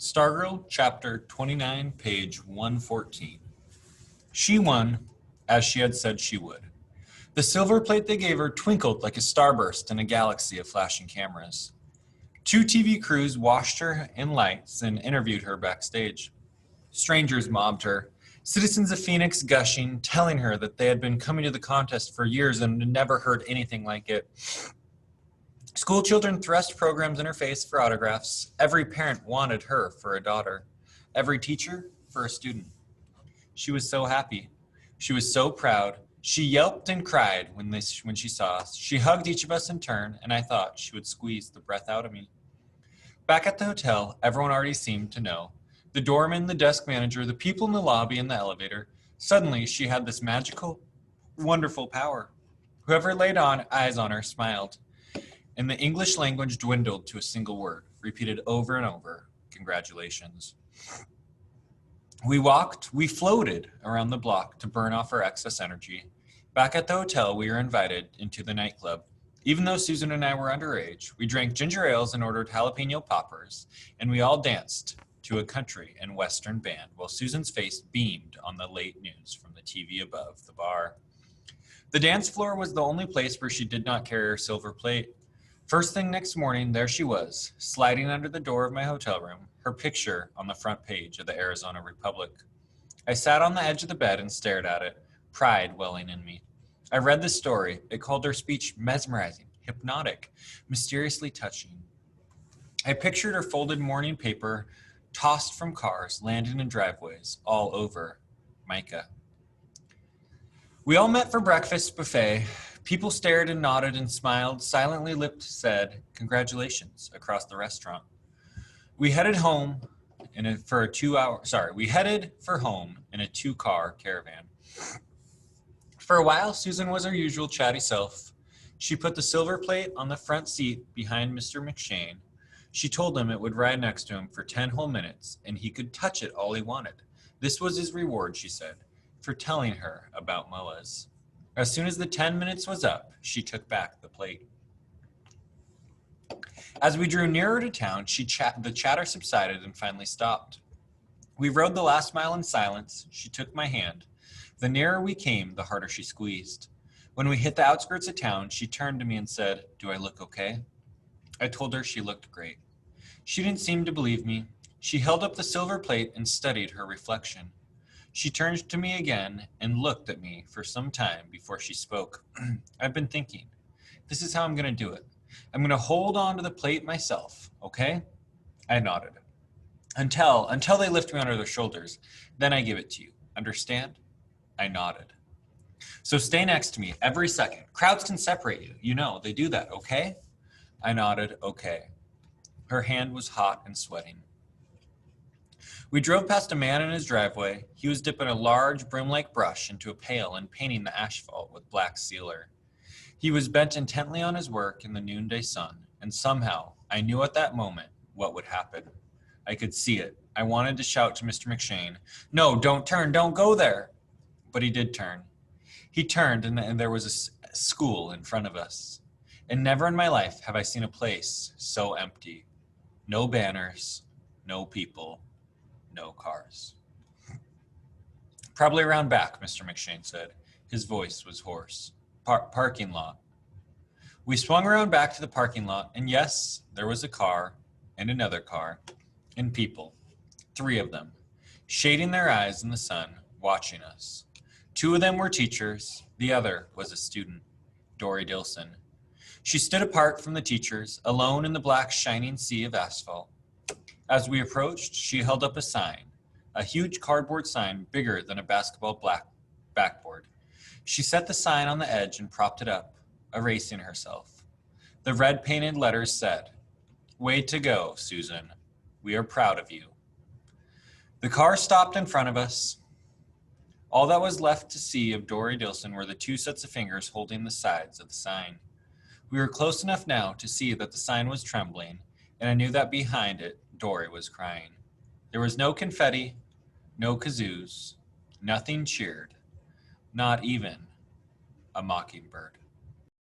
Stargirl Chapter 29, page 114. She won, as she had said she would. The silver plate they gave her twinkled like a starburst in a galaxy of flashing cameras. 2 TV crews washed her in lights and interviewed her backstage. Strangers mobbed her, citizens of Phoenix gushing, telling her that they had been coming to the contest for years and had never heard anything like it. School children thrust programs in her face for autographs. Every parent wanted her for a daughter. Every teacher for a student. She was so happy. She was so proud. She yelped and cried when she saw us. She hugged each of us in turn, and I thought she would squeeze the breath out of me. Back at the hotel, everyone already seemed to know. The doorman, the desk manager, the people in the lobby, and the elevator. Suddenly, she had this magical, wonderful power. Whoever laid eyes on her smiled. And the English language dwindled to a single word, repeated over and over, congratulations. We floated around the block to burn off our excess energy. Back at the hotel, we were invited into the nightclub. Even though Susan and I were underage, we drank ginger ales and ordered jalapeno poppers, and we all danced to a country and western band while Susan's face beamed on the late news from the TV above the bar. The dance floor was the only place where she did not carry her silver plate. First thing next morning, there she was, sliding under the door of my hotel room, her picture on the front page of the Arizona Republic. I sat on the edge of the bed and stared at it, pride welling in me. I read the story. It called her speech mesmerizing, hypnotic, mysteriously touching. I pictured her folded morning paper, tossed from cars, landing in driveways, all over Micah. We all met for breakfast buffet. People stared and nodded and smiled, silently lipped said, congratulations, across the restaurant. We headed for home in a 2-car caravan. For a while, Susan was her usual chatty self. She put the silver plate on the front seat behind Mr. McShane. She told him it would ride next to him for 10 whole minutes, and he could touch it all he wanted. This was his reward, she said, for telling her about mullahs. As soon as the 10 minutes was up, she took back the plate. As we drew nearer to town, the chatter subsided and finally stopped. We rode the last mile in silence. She took my hand. The nearer we came, the harder she squeezed. When we hit the outskirts of town, she turned to me and said, "Do I look okay?" I told her she looked great. She didn't seem to believe me. She held up the silver plate and studied her reflection. She turned to me again and looked at me for some time before she spoke. I've been thinking. This is how I'm going to do it. I'm going to hold on to the plate myself, okay? I nodded. Until they lift me under their shoulders. Then I give it to you. Understand? I nodded. So stay next to me every second. Crowds can separate you. You know, they do that, okay? I nodded, okay. Her hand was hot and sweating. We drove past a man in his driveway. He was dipping a large brim-like brush into a pail and painting the asphalt with black sealer. He was bent intently on his work in the noonday sun, and somehow I knew at that moment what would happen. I could see it. I wanted to shout to Mr. McShane, "No, don't turn, don't go there." But he did turn. He turned, and there was a school in front of us. And never in my life have I seen a place so empty. No banners, no people. No cars. Probably around back, Mr. McShane said. His voice was hoarse. Parking lot. We swung around back to the parking lot, and yes, there was a car, and another car, and people. 3 of them, shading their eyes in the sun, watching us. 2 of them were teachers. The other was a student, Dory Dilson. She stood apart from the teachers, alone in the black shining sea of asphalt. As we approached, she held up a sign, a huge cardboard sign bigger than a basketball backboard. She set the sign on the edge and propped it up, erasing herself. The red painted letters said, "Way to go, Susan. We are proud of you." The car stopped in front of us. All that was left to see of Dory Dilson were the 2 sets of fingers holding the sides of the sign. We were close enough now to see that the sign was trembling, and I knew that behind it, Dory was crying. There was no confetti, no kazoos, nothing cheered, not even a mockingbird.